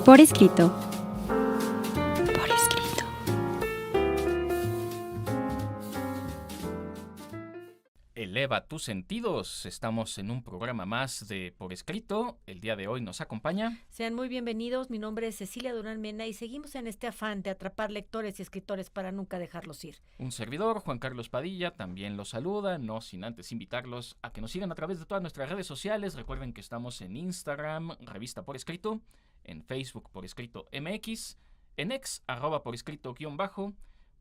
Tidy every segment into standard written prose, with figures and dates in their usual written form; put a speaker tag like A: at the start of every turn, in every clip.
A: Por escrito. Por escrito.
B: Eleva tus sentidos. Estamos en un programa más de Por Escrito. El día de hoy nos acompaña.
C: Sean muy bienvenidos. Mi nombre es Cecilia Durán Mena y seguimos en este afán de atrapar lectores y escritores para nunca dejarlos ir.
B: Un servidor, Juan Carlos Padilla, también los saluda, no sin antes invitarlos a que nos sigan a través de todas nuestras redes sociales. Recuerden que estamos en Instagram, Revista Por Escrito, en Facebook Por Escrito MX, en X, @Por Escrito _.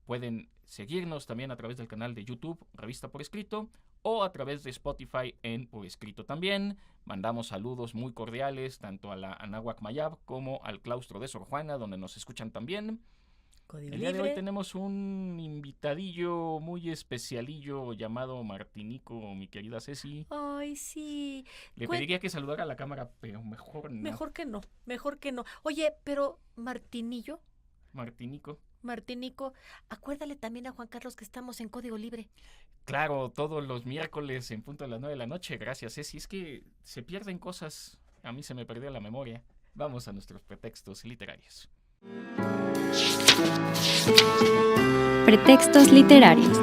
B: Pueden seguirnos también a través del canal de YouTube, Revista Por Escrito, o a través de Spotify en Por Escrito también. Mandamos saludos muy cordiales tanto a la Anáhuac Mayab como al claustro de Sor Juana, donde nos escuchan también.
C: Código
B: El día de
C: libre.
B: hoy tenemos un invitadillo muy especialillo llamado Martinico, mi querida Ceci.
C: Ay, sí.
B: Le pediría que saludara a la cámara, pero mejor no.
C: Mejor que no, mejor que no. Oye, pero Martinillo,
B: Martinico.
C: Martinico, acuérdale también a Juan Carlos que estamos en Código Libre.
B: Claro, todos los miércoles en punto de las 9 de la noche. Gracias, Ceci. Es que se pierden cosas. A mí se me perdió la memoria. Vamos a nuestros pretextos literarios.
A: Pretextos literarios.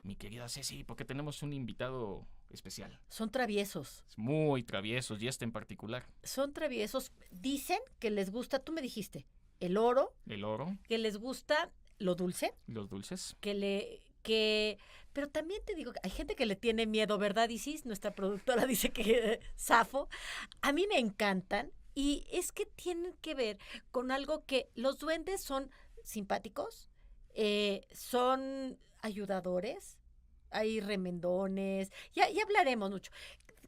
B: Mi querida Ceci, porque tenemos un invitado especial.
C: Son traviesos,
B: Muy traviesos, y este en particular.
C: son traviesos. Dicen que les gusta, tú me dijiste, el oro,
B: El oro,
C: que les gusta lo dulce,
B: los dulces.
C: pero también te digo, hay gente que le tiene miedo, ¿verdad, Isis? Nuestra productora dice que Safo. A mí me encantan y es que tienen que ver con algo que los duendes son simpáticos, son ayudadores, hay remendones, ya hablaremos mucho.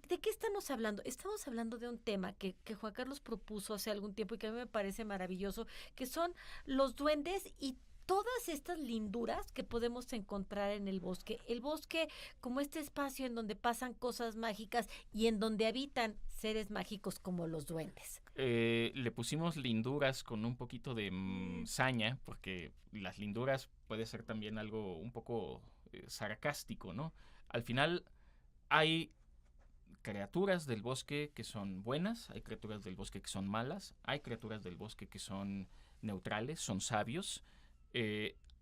C: ¿De qué estamos hablando? Estamos hablando de un tema que Juan Carlos propuso hace algún tiempo y que a mí me parece maravilloso, que son los duendes y todas estas linduras que podemos encontrar en el bosque. El bosque como este espacio en donde pasan cosas mágicas y en donde habitan seres mágicos como los duendes.
B: Le pusimos linduras con un poquito de saña, porque las linduras puede ser también algo un poco sarcástico, ¿no? Al final hay criaturas del bosque que son buenas, hay criaturas del bosque que son malas, hay criaturas del bosque que son neutrales, son sabios,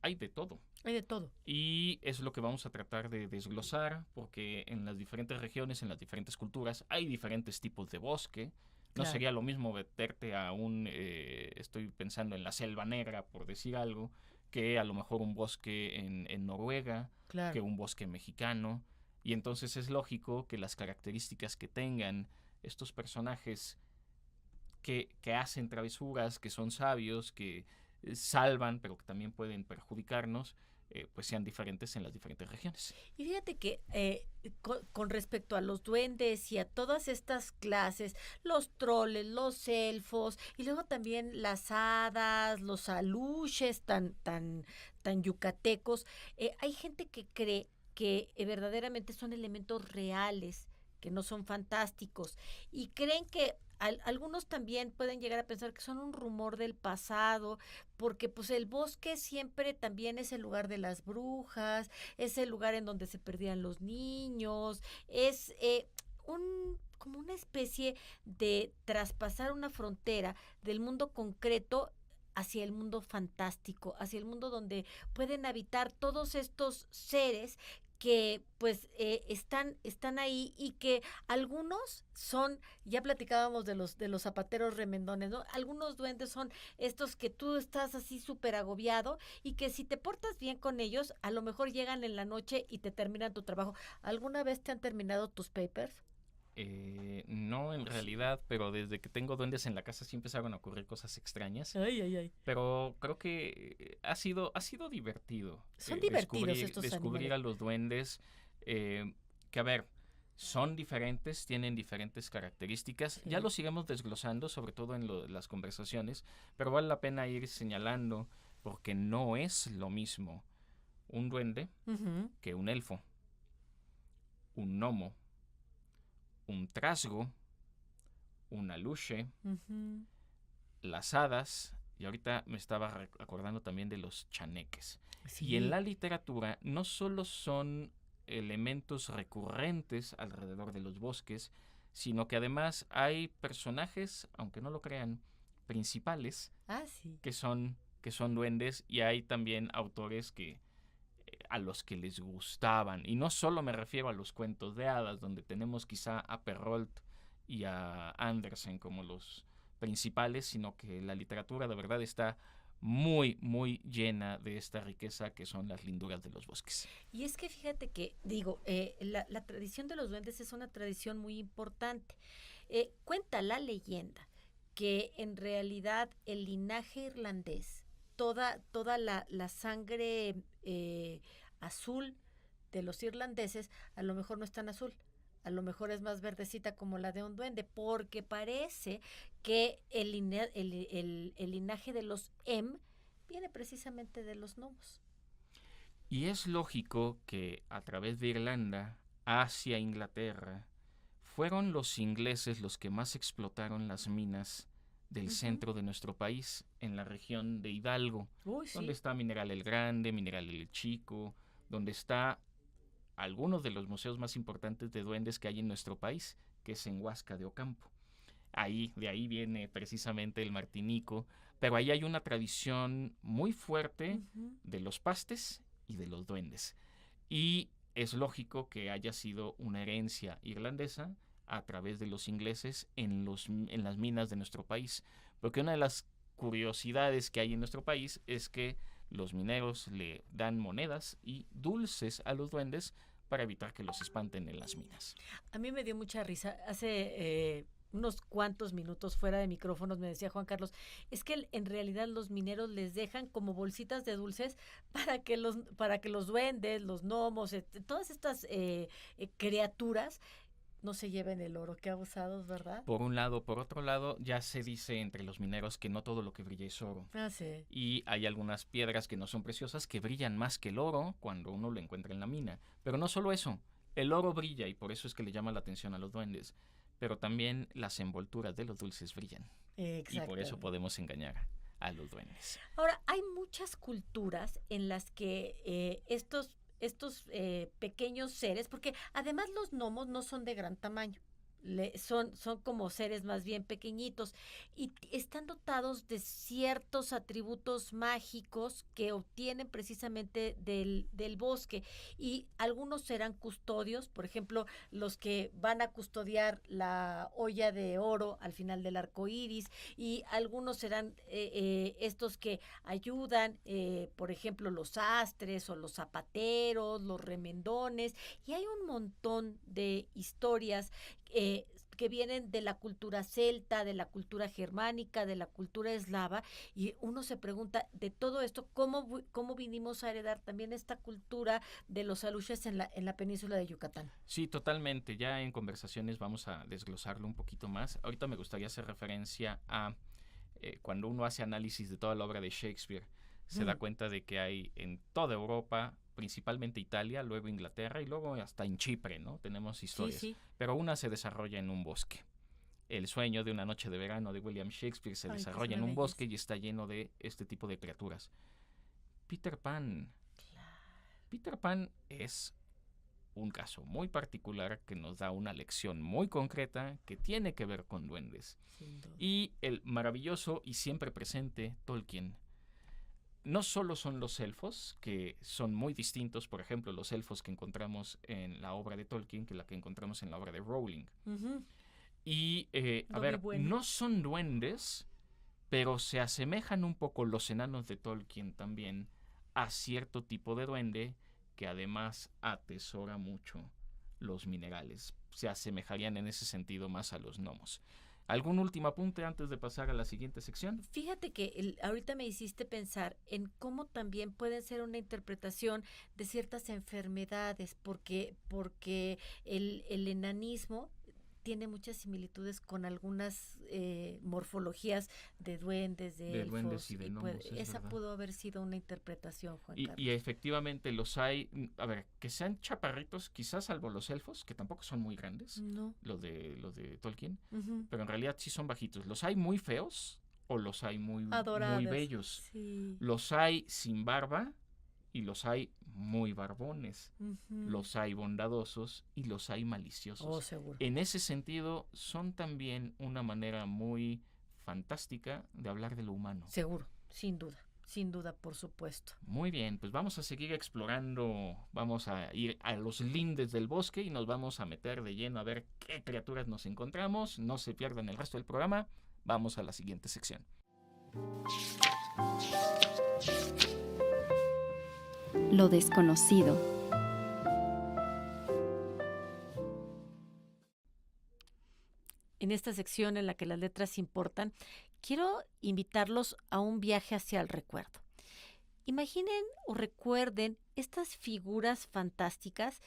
B: hay de todo.
C: Hay de todo.
B: Y es lo que vamos a tratar de desglosar, porque en las diferentes regiones, en las diferentes culturas, hay diferentes tipos de bosque. No
C: Claro.
B: sería lo mismo meterte a estoy pensando en la Selva Negra, por decir algo, que a lo mejor un bosque en Noruega,
C: Claro.
B: que un bosque mexicano. Y entonces es lógico que las características que tengan estos personajes que hacen travesuras, que son sabios, que salvan, pero que también pueden perjudicarnos, pues sean diferentes en las diferentes regiones.
C: Y fíjate que con respecto a los duendes y a todas estas clases, los troles, los elfos, y luego también las hadas, los aluches tan yucatecos, hay gente que cree que verdaderamente son elementos reales, que no son fantásticos, y creen que algunos también pueden llegar a pensar que son un rumor del pasado, porque pues el bosque siempre también es el lugar de las brujas, es el lugar en donde se perdían los niños, es como una especie de traspasar una frontera del mundo concreto hacia el mundo fantástico, hacia el mundo donde pueden habitar todos estos seres que pues están ahí y que algunos son, ya platicábamos de los zapateros remendones, ¿no? Algunos duendes son estos que tú estás así súper agobiado y que si te portas bien con ellos, a lo mejor llegan en la noche y te terminan tu trabajo. ¿Alguna vez te han terminado tus papers?
B: No, en realidad, pero desde que tengo duendes en la casa sí empezaron a ocurrir cosas extrañas.
C: Ay.
B: Pero creo que ha sido divertido.
C: Son divertidos estos
B: descubrir
C: animales.
B: a los duendes, que a ver, son diferentes, tienen diferentes características.
C: Sí.
B: Ya los iremos desglosando, sobre todo en las conversaciones, pero vale la pena ir señalando, porque no es lo mismo un duende
C: Uh-huh.
B: que un elfo, un gnomo, un trasgo, un aluche,
C: Uh-huh.
B: las hadas, y ahorita me estaba acordando también de los chaneques.
C: Sí.
B: Y en la literatura no solo son elementos recurrentes alrededor de los bosques, sino que además hay personajes, aunque no lo crean, principales
C: Sí.
B: que son duendes, y hay también autores que a los que les gustaban. Y no solo me refiero a los cuentos de hadas, donde tenemos quizá a Perrault y a Andersen como los principales, sino que la literatura de verdad está muy, muy llena de esta riqueza que son las linduras de los bosques.
C: Y es que fíjate que, digo, la tradición de los duendes es una tradición muy importante. Cuenta la leyenda que en realidad el linaje irlandés, toda la sangre azul de los irlandeses, a lo mejor no es tan azul, a lo mejor es más verdecita como la de un duende, porque parece que el linaje de los viene precisamente de los gnomos.
B: Y es lógico que a través de Irlanda hacia Inglaterra fueron los ingleses los que más explotaron las minas del centro de nuestro país, en la región de Hidalgo, donde está Mineral el Grande, Mineral el Chico, donde está algunos de los museos más importantes de duendes que hay en nuestro país, que es en Huasca de Ocampo. De ahí viene precisamente el Martinico, pero ahí hay una tradición muy fuerte de los pastes y de los duendes. Y es lógico que haya sido una herencia irlandesa a través de los ingleses en las minas de nuestro país. Porque una de las curiosidades que hay en nuestro país es que los mineros le dan monedas y dulces a los duendes para evitar que los espanten en las minas.
C: A mí me dio mucha risa. Hace unos cuantos minutos fuera de micrófonos me decía Juan Carlos, es que en realidad los mineros les dejan como bolsitas de dulces para que los duendes, los gnomos, todas estas criaturas no se lleven el oro. Qué abusados, ¿verdad?
B: Por un lado. Por otro lado, ya se dice entre los mineros que no todo lo que brilla es oro.
C: Sí.
B: Y hay algunas piedras que no son preciosas que brillan más que el oro cuando uno lo encuentra en la mina. Pero no solo eso, el oro brilla y por eso es que le llama la atención a los duendes. Pero también las envolturas de los dulces brillan. Y por eso podemos engañar a los duendes.
C: Ahora, hay muchas culturas en las que estos pequeños seres, porque además los gnomos no son de gran tamaño, son como seres más bien pequeñitos y están dotados de ciertos atributos mágicos que obtienen precisamente del bosque, y algunos serán custodios, por ejemplo, los que van a custodiar la olla de oro al final del arco iris, y algunos serán estos que ayudan, por ejemplo, los sastres o los zapateros, los remendones, y hay un montón de historias que vienen de la cultura celta, de la cultura germánica, de la cultura eslava, y uno se pregunta de todo esto, ¿cómo vinimos a heredar también esta cultura de los aluches en la península de Yucatán?
B: Sí, totalmente. Ya en conversaciones vamos a desglosarlo un poquito más. Ahorita me gustaría hacer referencia a cuando uno hace análisis de toda la obra de Shakespeare, se da cuenta de que hay en toda Europa, principalmente Italia, luego Inglaterra y luego hasta en Chipre, ¿no? Tenemos historias.
C: Sí.
B: Pero una se desarrolla en un bosque. El sueño de una noche de verano de William Shakespeare se desarrolla en un bosque y está lleno de este tipo de criaturas. Peter Pan.
C: Claro.
B: Peter Pan es un caso muy particular que nos da una lección muy concreta que tiene que ver con duendes. Y el maravilloso y siempre presente Tolkien. No solo son los elfos, que son muy distintos, por ejemplo, los elfos que encontramos en la obra de Tolkien que la que encontramos en la obra de Rowling. Y, no son duendes, pero se asemejan un poco los enanos de Tolkien también a cierto tipo de duende que además atesora mucho los minerales. Se asemejarían en ese sentido más a los gnomos. ¿Algún último apunte antes de pasar a la siguiente sección?
C: Fíjate que ahorita me hiciste pensar en cómo también puede ser una interpretación de ciertas enfermedades, porque el enanismo tiene muchas similitudes con algunas morfologías de duendes, de elfos.
B: Duendes y de gnomos,
C: esa pudo haber sido una interpretación, Juan Carlos.
B: Y efectivamente los hay, que sean chaparritos, quizás salvo los elfos, que tampoco son muy grandes,
C: no.
B: los de Tolkien, pero en realidad sí son bajitos. Los hay muy feos o los hay muy bellos.
C: Sí.
B: Los hay sin barba y los hay muy barbones, los hay bondadosos y los hay maliciosos.
C: Oh, seguro.
B: En ese sentido, son también una manera muy fantástica de hablar de lo humano.
C: Seguro, sin duda, por supuesto.
B: Muy bien, pues vamos a seguir explorando, vamos a ir a los lindes del bosque y nos vamos a meter de lleno a ver qué criaturas nos encontramos. No se pierdan el resto del programa. Vamos a la siguiente sección.
A: Lo desconocido.
C: En esta sección en la que las letras importan, quiero invitarlos a un viaje hacia el recuerdo. Imaginen o recuerden estas figuras fantásticas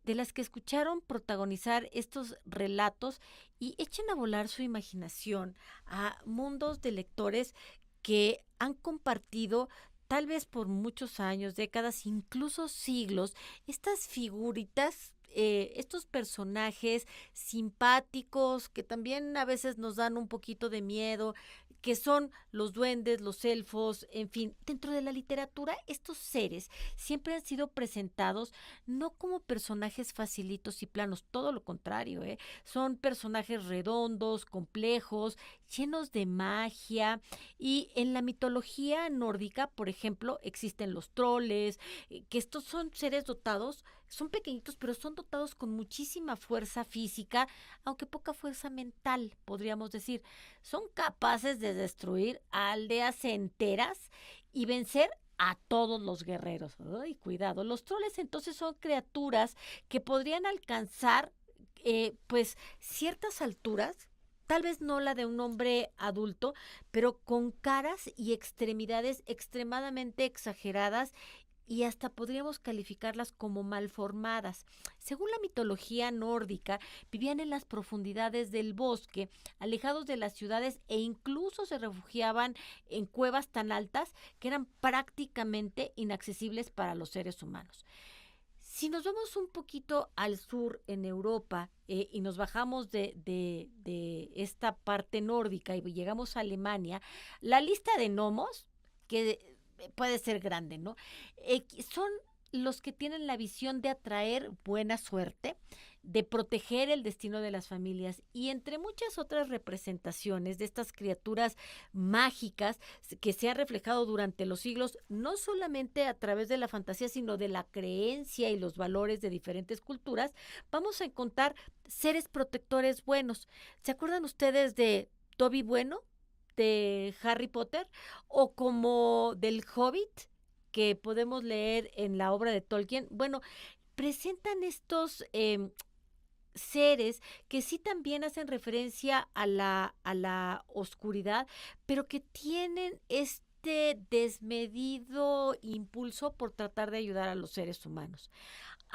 C: de las que escucharon protagonizar estos relatos y echen a volar su imaginación a mundos de lectores que han compartido tal vez por muchos años, décadas, incluso siglos, estas figuritas, estos personajes simpáticos que también a veces nos dan un poquito de miedo, que son los duendes, los elfos, en fin. Dentro de la literatura, estos seres siempre han sido presentados no como personajes facilitos y planos, todo lo contrario, son personajes redondos, complejos, llenos de magia. Y en la mitología nórdica, por ejemplo, existen los troles, que estos son seres dotados, son pequeñitos, pero son dotados con muchísima fuerza física, aunque poca fuerza mental, podríamos decir. Son capaces de destruir aldeas enteras y vencer a todos los guerreros. ¡Ay, cuidado! Los troles entonces son criaturas que podrían alcanzar pues ciertas alturas, tal vez no la de un hombre adulto, pero con caras y extremidades extremadamente exageradas y hasta podríamos calificarlas como malformadas. Según la mitología nórdica, vivían en las profundidades del bosque, alejados de las ciudades e incluso se refugiaban en cuevas tan altas que eran prácticamente inaccesibles para los seres humanos. Si nos vamos un poquito al sur en Europa y nos bajamos de esta parte nórdica y llegamos a Alemania, la lista de gnomos, que puede ser grande, ¿no? Son los que tienen la visión de atraer buena suerte, de proteger el destino de las familias y entre muchas otras representaciones de estas criaturas mágicas que se ha reflejado durante los siglos, no solamente a través de la fantasía, sino de la creencia y los valores de diferentes culturas, vamos a encontrar seres protectores buenos. ¿Se acuerdan ustedes de Toby Bueno, de Harry Potter, o como del Hobbit, que podemos leer en la obra de Tolkien? Bueno, presentan estos seres que sí también hacen referencia a la oscuridad, pero que tienen este desmedido impulso por tratar de ayudar a los seres humanos.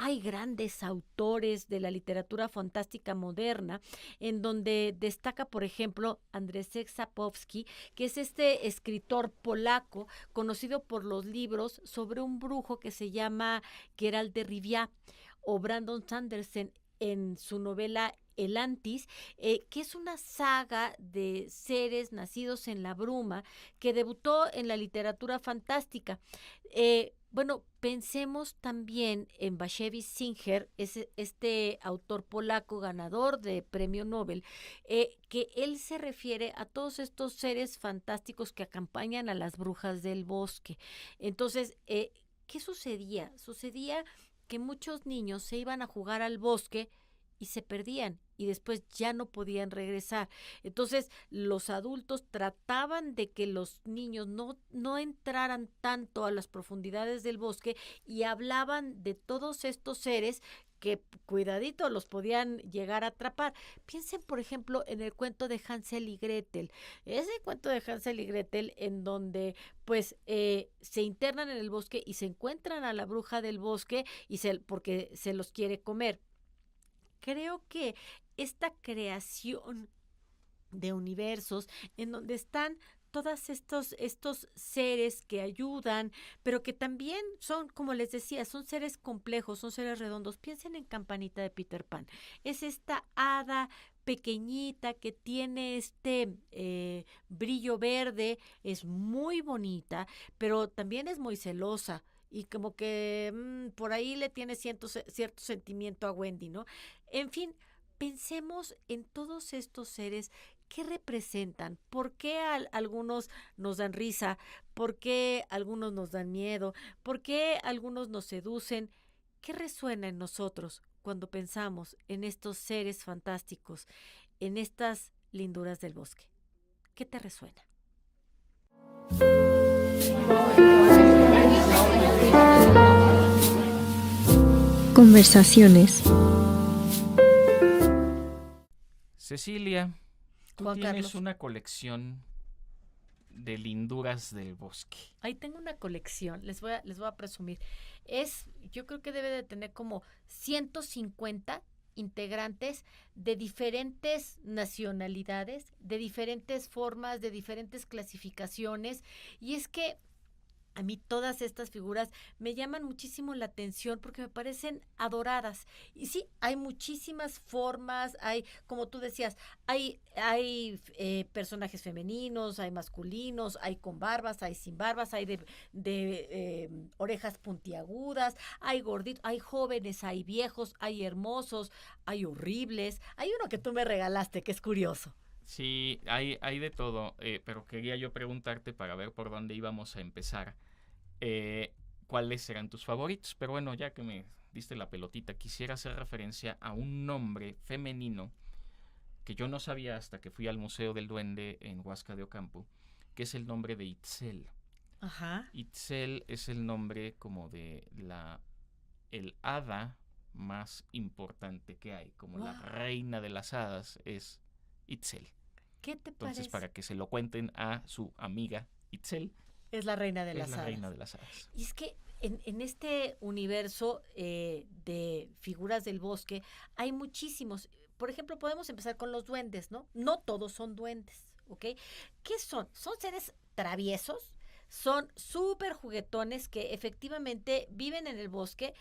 C: Hay grandes autores de la literatura fantástica moderna, en donde destaca, por ejemplo, Andrzej Sapkowski, que es este escritor polaco conocido por los libros sobre un brujo que se llama Geralt de Rivia, o Brandon Sanderson en su novela Elantris, que es una saga de seres nacidos en la bruma que debutó en la literatura fantástica. Bueno, pensemos también en Bashevis Singer, este autor polaco ganador de premio Nobel, que él se refiere a todos estos seres fantásticos que acompañan a las brujas del bosque. Entonces, ¿qué sucedía? Sucedía que muchos niños se iban a jugar al bosque y se perdían y después ya no podían regresar. Entonces los adultos trataban de que los niños no entraran tanto a las profundidades del bosque y hablaban de todos estos seres que cuidadito los podían llegar a atrapar. Piensen, por ejemplo, en el cuento de Hansel y Gretel. Ese cuento de Hansel y Gretel en donde pues se internan en el bosque y se encuentran a la bruja del bosque porque se los quiere comer. Creo que esta creación de universos en donde están todos estos seres que ayudan, pero que también son, como les decía, son seres complejos, son seres redondos. Piensen en Campanita de Peter Pan. Es esta hada pequeñita que tiene este brillo verde, es muy bonita, pero también es muy celosa. y como que por ahí le tiene cierto sentimiento a Wendy, ¿no? En fin, pensemos en todos estos seres. ¿Qué representan? ¿Por qué algunos nos dan risa? ¿Por qué algunos nos dan miedo? ¿Por qué algunos nos seducen? ¿Qué resuena en nosotros cuando pensamos en estos seres fantásticos, en estas linduras del bosque? ¿Qué te resuena?
D: Conversaciones.
B: Cecilia, tú
C: Juan
B: tienes
C: Carlos.
B: una colección de linduras del bosque.
C: Ahí tengo una colección, les voy a presumir. Yo creo que debe de tener como 150 integrantes de diferentes nacionalidades, de diferentes formas, de diferentes clasificaciones. Y es que a mí todas estas figuras me llaman muchísimo la atención porque me parecen adoradas. Y sí, hay muchísimas formas, hay, como tú decías, hay personajes femeninos, hay masculinos, hay con barbas, hay sin barbas, hay de orejas puntiagudas, hay gorditos, hay jóvenes, hay viejos, hay hermosos, hay horribles. Hay uno que tú me regalaste que es curioso.
B: Sí, hay de todo, pero quería yo preguntarte para ver por dónde íbamos a empezar. ¿Cuáles serán tus favoritos? Pero bueno, ya que me diste la pelotita, quisiera hacer referencia a un nombre femenino que yo no sabía hasta que fui al Museo del Duende en Huasca de Ocampo, que es el nombre de Itzel.
C: Ajá.
B: Itzel es el nombre como de el hada más importante que hay, como la
C: Wow.
B: reina de las hadas es Itzel.
C: ¿Qué te
B: Entonces,
C: parece?
B: para que se lo cuenten a su amiga Itzel,
C: Es la reina de
B: es
C: las
B: la
C: hadas.
B: reina de las hadas.
C: Y es que en este universo de figuras del bosque hay muchísimos. Por ejemplo, podemos empezar con los duendes, ¿no? No todos son duendes, ¿ok? ¿Qué son? Son seres traviesos, son súper juguetones que efectivamente viven en el bosque,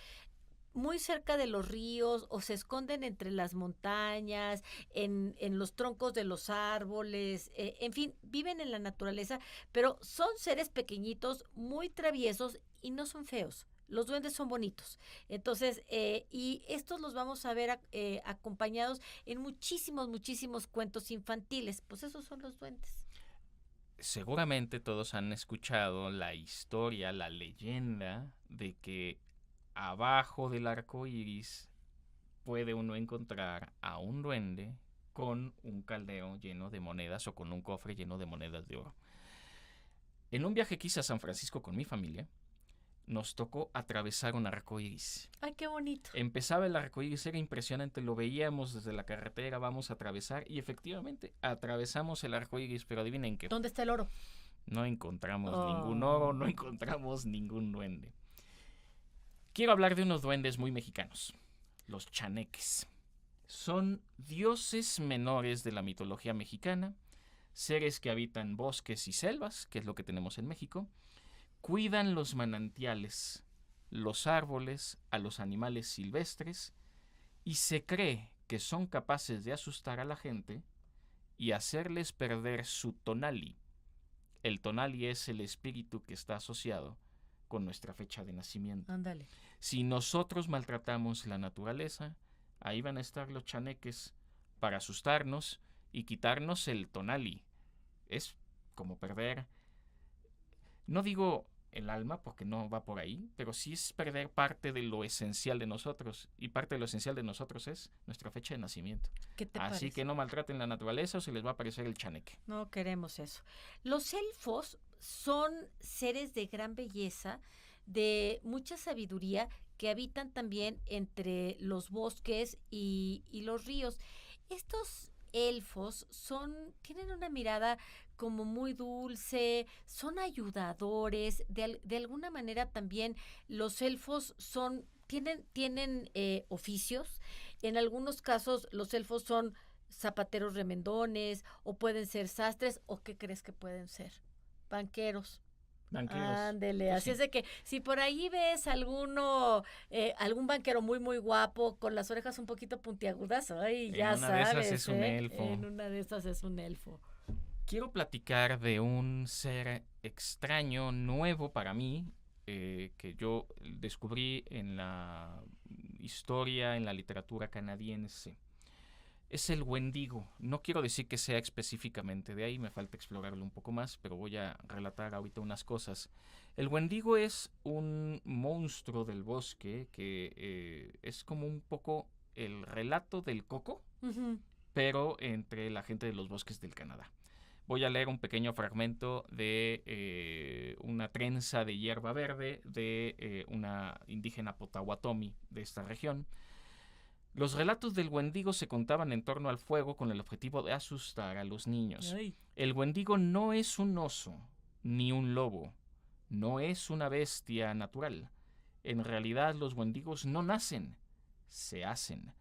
C: muy cerca de los ríos o se esconden entre las montañas, en los troncos de los árboles, en fin, viven en la naturaleza, pero son seres pequeñitos, muy traviesos y no son feos. Los duendes son bonitos. Entonces, y estos los vamos a ver acompañados en muchísimos cuentos infantiles. Pues esos son los duendes.
B: Seguramente todos han escuchado la historia, la leyenda de que abajo del arco iris puede uno encontrar a un duende con un caldero lleno de monedas o con un cofre lleno de monedas de oro. En un viaje que hice a San Francisco con mi familia, nos tocó atravesar un arco iris.
C: Ay, qué bonito.
B: Empezaba el arco iris, era impresionante, lo veíamos desde la carretera, vamos a atravesar y efectivamente atravesamos el arco iris, pero adivinen qué.
C: ¿Dónde está el oro?
B: No encontramos ningún oro, no encontramos ningún duende. Quiero hablar de unos duendes muy mexicanos, los chaneques. Son dioses menores de la mitología mexicana, seres que habitan bosques y selvas, que es lo que tenemos en México, cuidan los manantiales, los árboles, a los animales silvestres, y se cree que son capaces de asustar a la gente y hacerles perder su tonali. El tonali es el espíritu que está asociado con nuestra fecha de nacimiento.
C: Ándale.
B: Si nosotros maltratamos la naturaleza, ahí van a estar los chaneques para asustarnos y quitarnos el tonali. Es como perder, no digo el alma porque no va por ahí, pero sí es perder parte de lo esencial de nosotros, y parte de lo esencial de nosotros es nuestra fecha de nacimiento.
C: ¿Qué te
B: Así
C: parece?
B: que no maltraten la naturaleza o se les va a aparecer el chaneque.
C: No queremos eso. Los elfos son seres de gran belleza, de mucha sabiduría, que habitan también entre los bosques y los ríos. Estos elfos tienen una mirada como muy dulce, son ayudadores, de alguna manera también los elfos tienen oficios. En algunos casos los elfos son zapateros remendones, o pueden ser sastres, o ¿qué crees que pueden ser? Banqueros.
B: Banqueros.
C: Ándele,
B: Pues
C: así
B: sí.
C: es de que si por ahí ves algún banquero muy guapo, con las orejas un poquito puntiagudas, ay,
B: En
C: ya
B: una de esas
C: sabes,
B: es un elfo.
C: En una de esas es un elfo.
B: Quiero platicar de un ser extraño, nuevo para mí. que yo descubrí en la historia, en la literatura canadiense. Es el Wendigo. No quiero decir que sea específicamente de ahí, me falta explorarlo un poco más, pero voy a relatar ahorita unas cosas. El Wendigo es un monstruo del bosque que es como un poco el relato del Coco,
C: Ujú.
B: pero entre la gente de los bosques del Canadá. Voy a leer un pequeño fragmento de una trenza de hierba verde de una indígena Potawatomi de esta región. Los relatos del Wendigo se contaban en torno al fuego con el objetivo de asustar a los niños.
C: Ay.
B: El Wendigo no es un oso ni un lobo, no es una bestia natural. En realidad los Wendigos no nacen, se hacen.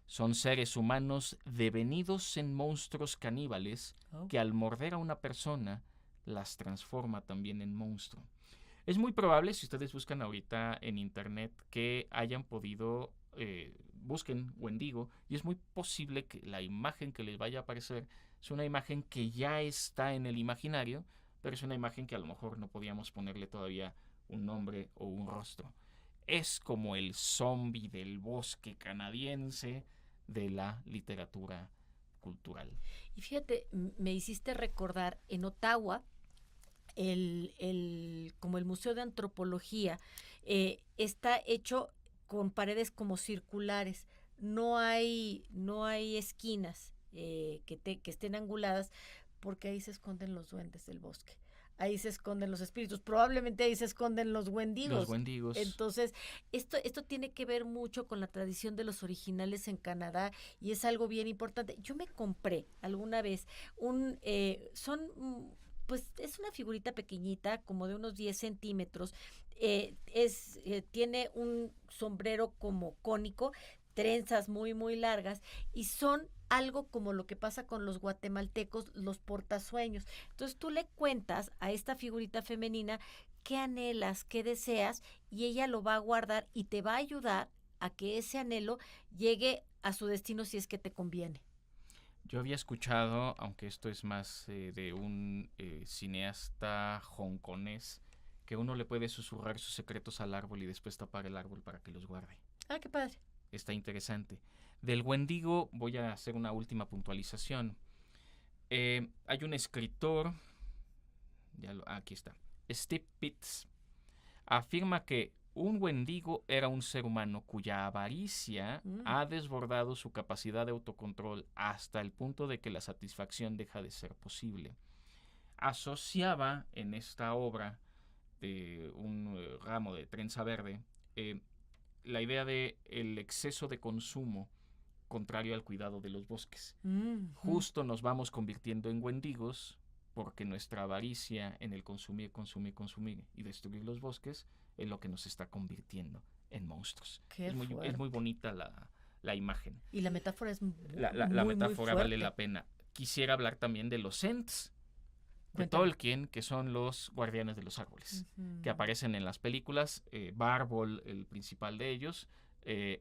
B: Son seres humanos devenidos en monstruos caníbales
C: Oh.
B: que al morder a una persona las transforma también en monstruo. Es muy probable, si ustedes buscan ahorita en internet, que hayan podido, busquen Wendigo, y es muy posible que la imagen que les vaya a aparecer es una imagen que ya está en el imaginario, pero es una imagen que a lo mejor no podíamos ponerle todavía un nombre o un rostro. Es como el zombie del bosque canadiense de la literatura cultural.
C: Y fíjate, me hiciste recordar en Ottawa, como el Museo de Antropología, está hecho con paredes como circulares. No hay esquinas que estén anguladas, porque ahí se esconden los duendes del bosque. Ahí se esconden los espíritus. Probablemente ahí se esconden los wendigos.
B: Los Wendigos.
C: Entonces, esto tiene que ver mucho con la tradición de los originales en Canadá y es algo bien importante. Yo me compré alguna vez pues es una figurita pequeñita, como de unos 10 centímetros. Tiene un sombrero como cónico, trenzas muy, muy largas, y son algo como lo que pasa con los guatemaltecos, los portasueños. Entonces tú le cuentas a esta figurita femenina qué anhelas, qué deseas, y ella lo va a guardar y te va a ayudar a que ese anhelo llegue a su destino si es que te conviene.
B: Yo había escuchado, aunque esto es más de un cineasta hongkonés, que uno le puede susurrar sus secretos al árbol y después tapar el árbol para que los guarde.
C: Ah, qué padre.
B: Está interesante. Del Wendigo voy a hacer una última puntualización. Hay un escritor, aquí está, Steve Pitts, afirma que un Wendigo era un ser humano cuya avaricia ha desbordado su capacidad de autocontrol hasta el punto de que la satisfacción deja de ser posible. Asociaba en esta obra de un ramo de trenza verde la idea de el exceso de consumo contrario al cuidado de los bosques. Justo nos vamos convirtiendo en wendigos porque nuestra avaricia en el consumir y destruir los bosques es lo que nos está convirtiendo en monstruos. Es muy bonita la imagen.
C: Y la metáfora es
B: la metáfora vale la pena. Quisiera hablar también de los Ents de Tolkien, que son los guardianes de los árboles, que aparecen en las películas. Bárbol, el principal de ellos,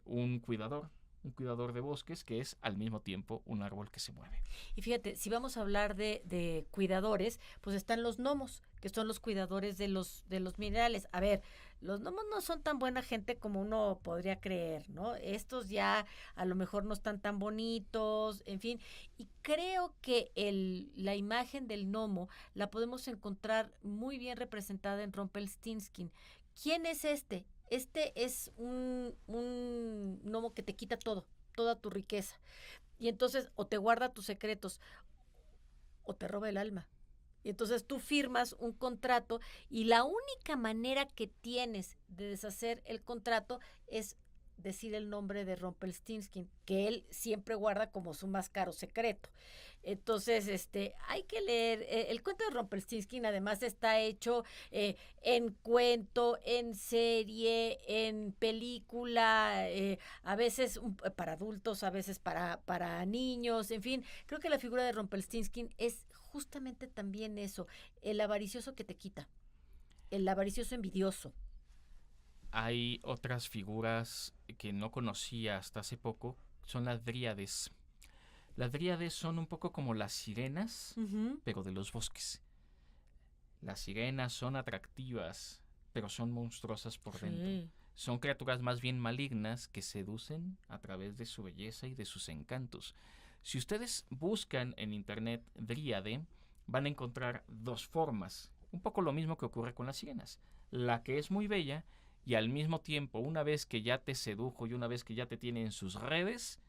B: un cuidador de bosques que es al mismo tiempo un árbol que se mueve.
C: Y fíjate, si vamos a hablar de cuidadores, pues están los gnomos, que son los cuidadores de los minerales. A ver, los gnomos no son tan buena gente como uno podría creer, ¿no? Estos ya a lo mejor no están tan bonitos, en fin. Y creo que la imagen del gnomo la podemos encontrar muy bien representada en Rumpelstiltskin. ¿Quién es este? Este es un gnomo que te quita toda tu riqueza. Y entonces o te guarda tus secretos o te roba el alma. Y entonces tú firmas un contrato y la única manera que tienes de deshacer el contrato es decir el nombre de Rumpelstiltskin, que él siempre guarda como su más caro secreto. Entonces, hay que leer. El cuento de Rumpelstiltskin además está hecho en cuento, en serie, en película, a veces para adultos, a veces para niños, en fin. Creo que la figura de Rumpelstiltskin es justamente también eso, el avaricioso que te quita, el avaricioso envidioso.
B: Hay otras figuras que no conocía hasta hace poco, son las dríades. Las dríades son un poco como las sirenas, pero de los bosques. Las sirenas son atractivas, pero son monstruosas por dentro.
C: Sí.
B: Son criaturas más bien malignas que seducen a través de su belleza y de sus encantos. Si ustedes buscan en internet dríade, van a encontrar dos formas. Un poco lo mismo que ocurre con las sirenas. La que es muy bella y al mismo tiempo, una vez que ya te sedujo y una vez que ya te tiene en sus redes,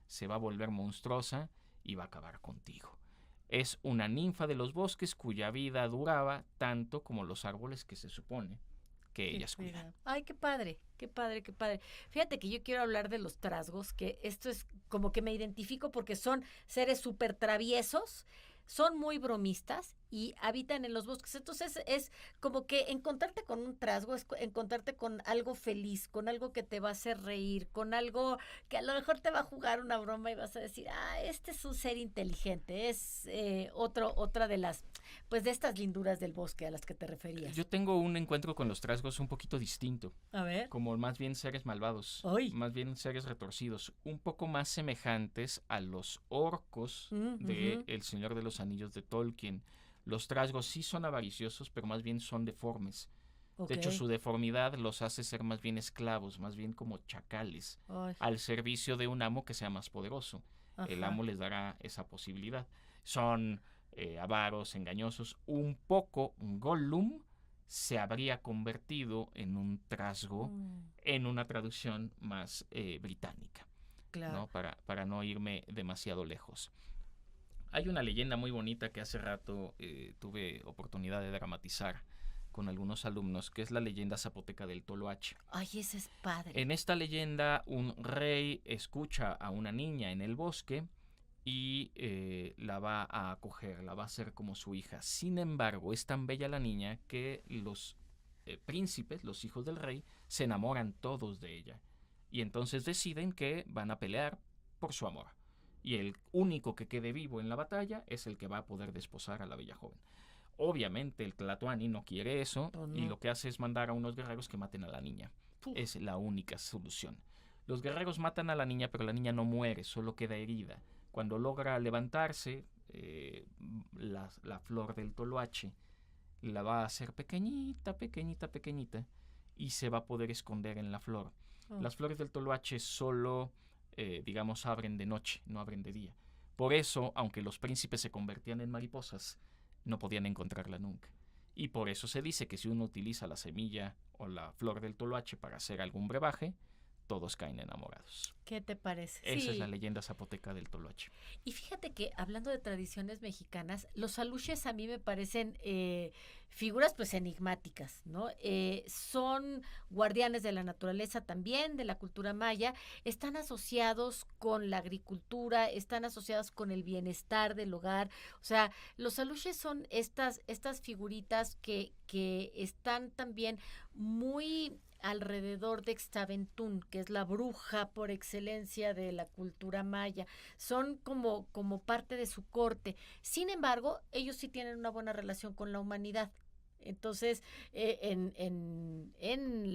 B: se va a volver monstruosa y va a acabar contigo. Es una ninfa de los bosques cuya vida duraba tanto como los árboles que se supone que ellas cuidan.
C: Ay, qué padre, qué padre, qué padre. Fíjate que yo quiero hablar de los trasgos, que esto es como que me identifico porque son seres súper traviesos, son muy bromistas y habitan en los bosques. Entonces es como que encontrarte con un trasgo, es encontrarte con algo feliz, con algo que te va a hacer reír, con algo que a lo mejor te va a jugar una broma y vas a decir, este es un ser inteligente, es otra de las, pues de estas linduras del bosque a las que te referías.
B: Yo tengo un encuentro con los trasgos un poquito distinto,
C: A ver.
B: como más bien seres malvados,
C: ¡Ay!
B: más bien seres retorcidos, un poco más semejantes a los orcos de El Señor de los Anillos de Tolkien. Los trasgos sí son avariciosos, pero más bien son deformes.
C: Ok.
B: De hecho, su deformidad los hace ser más bien esclavos, más bien como chacales,
C: Ay,
B: al servicio de un amo que sea más poderoso. El
C: ajá.
B: amo les dará esa posibilidad. Son avaros, engañosos. Un poco Gollum se habría convertido en un trasgo en una traducción más británica,
C: Claro.
B: ¿no? Para no irme demasiado lejos. Hay una leyenda muy bonita que hace rato tuve oportunidad de dramatizar con algunos alumnos, que es la leyenda zapoteca del Toloache.
C: Ay, ese es padre.
B: En esta leyenda, un rey escucha a una niña en el bosque y la va a acoger, la va a hacer como su hija. Sin embargo, es tan bella la niña que los príncipes, los hijos del rey, se enamoran todos de ella. Y entonces deciden que van a pelear por su amor. Y el único que quede vivo en la batalla es el que va a poder desposar a la bella joven. Obviamente el Tlatoani no quiere eso y lo que hace es mandar a unos guerreros que maten a la niña. Es la única solución. Los guerreros matan a la niña, pero la niña no muere, solo queda herida. Cuando logra levantarse, la flor del toloache la va a hacer pequeñita, pequeñita, pequeñita y se va a poder esconder en la flor. Las flores del toloache solo digamos, abren de noche, no abren de día. Por eso, aunque los príncipes se convertían en mariposas, no podían encontrarla nunca. Y por eso se dice que si uno utiliza la semilla o la flor del toloache para hacer algún brebaje, todos caen enamorados.
C: ¿Qué te parece?
B: Esa es la leyenda zapoteca del toloache.
C: Y fíjate que hablando de tradiciones mexicanas, los aluches a mí me parecen figuras pues enigmáticas, ¿no? Son guardianes de la naturaleza también, de la cultura maya, están asociados con la agricultura, están asociados con el bienestar del hogar. O sea, los aluches son estas figuritas que están también muy alrededor de Xtaventún, que es la bruja por excelencia de la cultura maya. Son como parte de su corte. Sin embargo, ellos sí tienen una buena relación con la humanidad. Entonces, en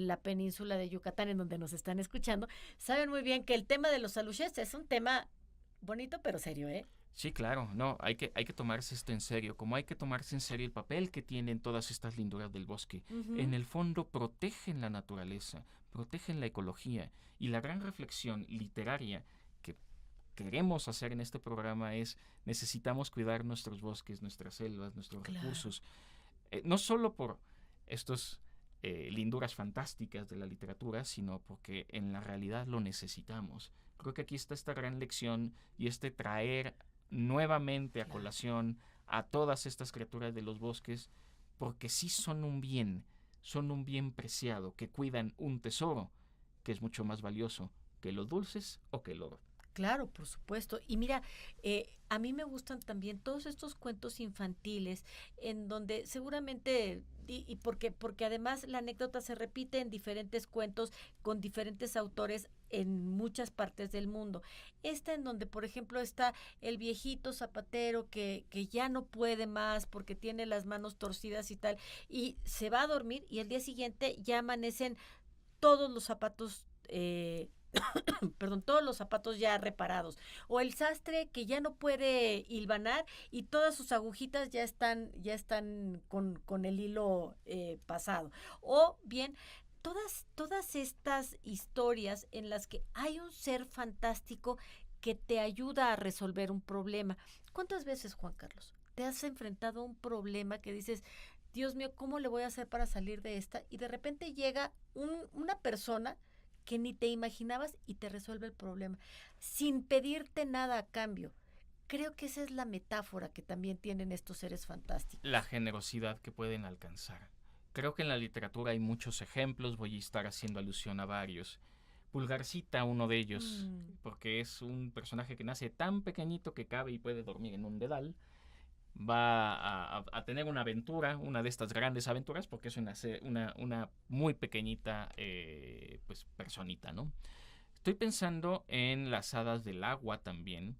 C: la península de Yucatán, en donde nos están escuchando, saben muy bien que el tema de los aluches es un tema bonito pero serio, ¿eh?
B: Sí, claro, no, hay que tomarse esto en serio, como hay que tomarse en serio el papel que tienen todas estas linduras del bosque. En el fondo protegen la naturaleza, protegen la ecología y la gran reflexión literaria que queremos hacer en este programa es necesitamos cuidar nuestros bosques, nuestras selvas, nuestros recursos, no solo por estos linduras fantásticas de la literatura, sino porque en la realidad lo necesitamos. Creo que aquí está esta gran lección y traer nuevamente a colación a todas estas criaturas de los bosques, porque sí son un bien preciado, que cuidan un tesoro que es mucho más valioso que los dulces o que el oro.
C: Claro, por supuesto. Y mira, a mí me gustan también todos estos cuentos infantiles en donde seguramente, y porque además la anécdota se repite en diferentes cuentos con diferentes autores en muchas partes del mundo. En donde, por ejemplo, está el viejito zapatero que ya no puede más porque tiene las manos torcidas y tal, y se va a dormir y el día siguiente ya amanecen todos los zapatos perdón, todos los zapatos ya reparados, o el sastre que ya no puede hilvanar y todas sus agujitas ya están con el hilo pasado, o bien todas estas historias en las que hay un ser fantástico que te ayuda a resolver un problema. ¿Cuántas veces, Juan Carlos, te has enfrentado a un problema que dices, Dios mío, ¿cómo le voy a hacer para salir de esta? Y de repente llega una persona que ni te imaginabas y te resuelve el problema, sin pedirte nada a cambio. Creo que esa es la metáfora que también tienen estos seres fantásticos.
B: La generosidad que pueden alcanzar. Creo que en la literatura hay muchos ejemplos, voy a estar haciendo alusión a varios. Pulgarcita, uno de ellos, porque es un personaje que nace tan pequeñito que cabe y puede dormir en un dedal. Va a tener una aventura, una de estas grandes aventuras, porque es una muy pequeñita pues personita, ¿no? Estoy pensando en las hadas del agua también.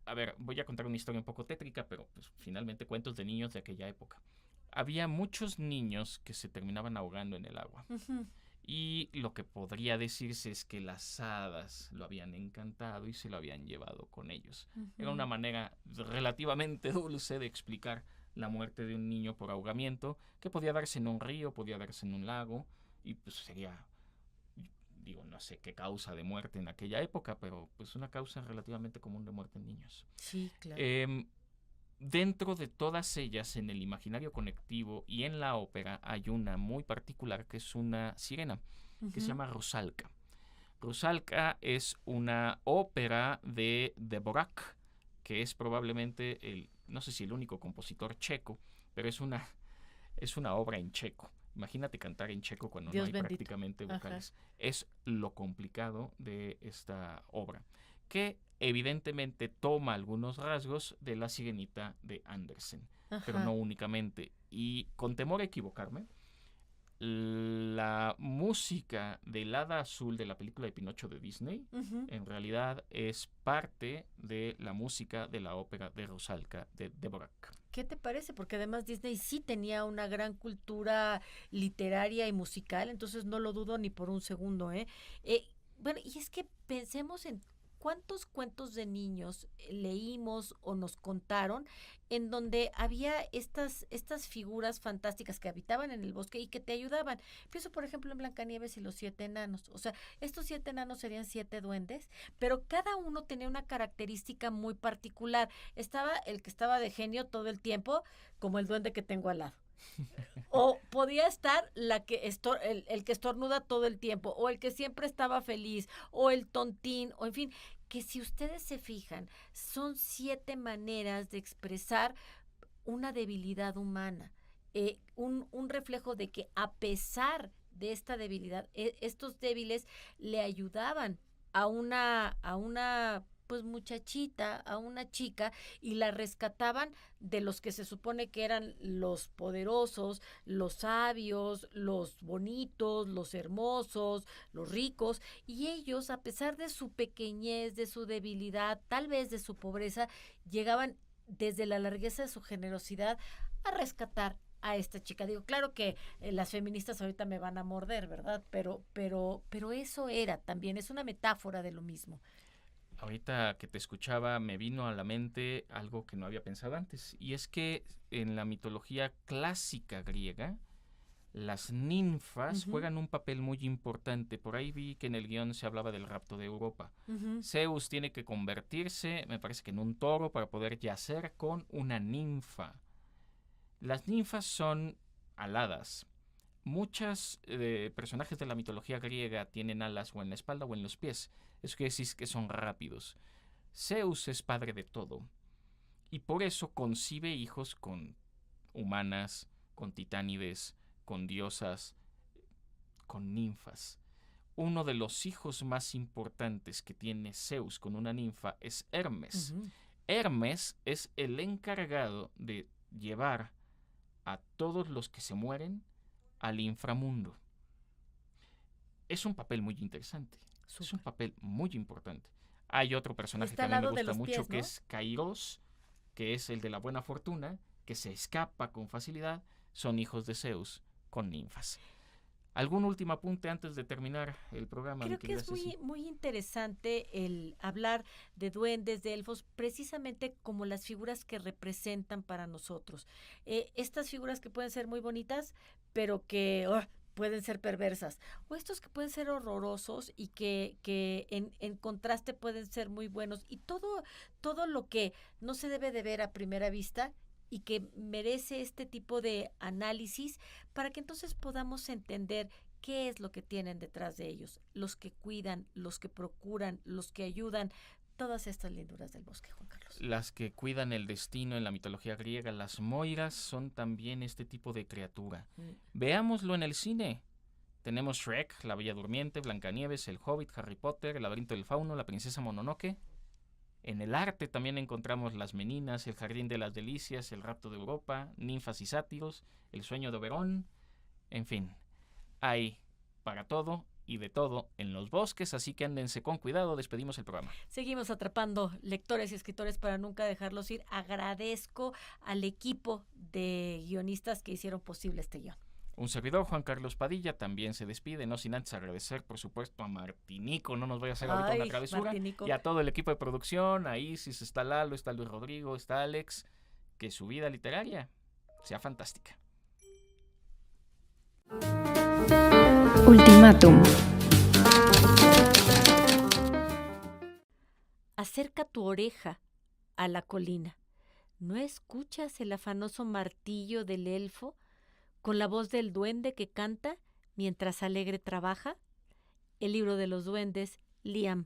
B: A ver, voy a contar una historia un poco tétrica, pero pues, finalmente cuentos de niños de aquella época. Había muchos niños que se terminaban ahogando en el agua. Y lo que podría decirse es que las hadas lo habían encantado y se lo habían llevado con ellos. Era una manera relativamente dulce de explicar la muerte de un niño por ahogamiento, que podía darse en un río, podía darse en un lago, y pues sería, digo, no sé qué causa de muerte en aquella época, pero pues una causa relativamente común de muerte en niños.
C: Sí, claro.
B: Dentro de todas ellas, en el imaginario colectivo y en la ópera, hay una muy particular que es una sirena, que se llama Rusalka. Rusalka es una ópera de Dvořák, que es probablemente no sé si el único compositor checo, pero es una obra en checo. Imagínate cantar en checo cuando
C: Dios
B: no hay
C: bendito.
B: prácticamente vocales. Es lo complicado de esta obra, que evidentemente toma algunos rasgos de La Sirenita de Andersen, pero no únicamente. Y con temor a equivocarme, la música del Hada Azul de la película de Pinocho de Disney en realidad es parte de la música de la ópera de Rusalka de Dvořák.
C: ¿Qué te parece? Porque además Disney sí tenía una gran cultura literaria y musical, entonces no lo dudo ni por un segundo, bueno, y es que pensemos en cuántos cuentos de niños leímos o nos contaron en donde había estas figuras fantásticas que habitaban en el bosque y que te ayudaban. Pienso, por ejemplo, en Blancanieves y los 7 enanos. O sea, estos 7 enanos serían 7 duendes, pero cada uno tenía una característica muy particular. Estaba el que estaba de genio todo el tiempo, como el duende que tengo al lado. O podía estar el que estornuda todo el tiempo, o el que siempre estaba feliz, o el tontín, o en fin, que si ustedes se fijan, son 7 maneras de expresar una debilidad humana, un reflejo de que a pesar de esta debilidad, estos débiles le ayudaban a una pues muchachita, a una chica, y la rescataban de los que se supone que eran los poderosos, los sabios, los bonitos, los hermosos, los ricos, y ellos, a pesar de su pequeñez, de su debilidad, tal vez de su pobreza, llegaban desde la largueza de su generosidad a rescatar a esta chica. Digo, claro que las feministas ahorita me van a morder, ¿verdad? Pero eso era también, es una metáfora de lo mismo.
B: Ahorita que te escuchaba me vino a la mente algo que no había pensado antes, y es que en la mitología clásica griega, las ninfas juegan un papel muy importante. Por ahí vi que en el guión se hablaba del rapto de Europa. Zeus tiene que convertirse, me parece que en un toro, para poder yacer con una ninfa. Las ninfas son aladas. Muchos personajes de la mitología griega tienen alas o en la espalda o en los pies. Eso quiere decir que son rápidos. Zeus es padre de todo y por eso concibe hijos con humanas, con titánides, con diosas, con ninfas. Uno de los hijos más importantes que tiene Zeus con una ninfa es Hermes. Hermes es el encargado de llevar a todos los que se mueren al inframundo. Es un papel muy interesante. Super. Es un papel muy importante. Hay otro personaje que a mí me gusta mucho, pies, ¿no? Que es Kairos, que es el de la buena fortuna, que se escapa con facilidad. Son hijos de Zeus con ninfas. ¿Algún último apunte antes de terminar el programa?
C: Creo que es muy interesante el hablar de duendes, de elfos, precisamente como las figuras que representan para nosotros. Estas figuras que pueden ser muy bonitas, pero que pueden ser perversas. O estos que pueden ser horrorosos y que en contraste pueden ser muy buenos. Y todo lo que no se debe de ver a primera vista y que merece este tipo de análisis para que entonces podamos entender qué es lo que tienen detrás de ellos, los que cuidan, los que procuran, los que ayudan, todas estas linduras del bosque, Juan Carlos.
B: Las que cuidan el destino en la mitología griega, las moiras, son también este tipo de criatura. Veámoslo en el cine. Tenemos Shrek, La Bella Durmiente, Blancanieves, El Hobbit, Harry Potter, El Laberinto del Fauno, La Princesa Mononoke. En el arte también encontramos Las Meninas, El Jardín de las Delicias, El Rapto de Europa, Ninfas y Sátiros, El Sueño de Oberón. En fin, hay para todo y de todo en los bosques, así que ándense con cuidado. Despedimos el programa.
C: Seguimos atrapando lectores y escritores para nunca dejarlos ir. Agradezco al equipo de guionistas que hicieron posible este guión.
B: Un servidor, Juan Carlos Padilla, también se despide, no sin antes agradecer, por supuesto, a Martinico, no nos vaya a hacer ahorita una travesura,
C: Martinico.
B: Y a todo el equipo de producción, a Isis, está Lalo, está Luis Rodrigo, está Alex, que su vida literaria sea fantástica.
A: Ultimátum.
C: Acerca tu oreja a la colina. ¿No escuchas el afanoso martillo del elfo con la voz del duende que canta mientras alegre trabaja? El libro de los duendes, Liam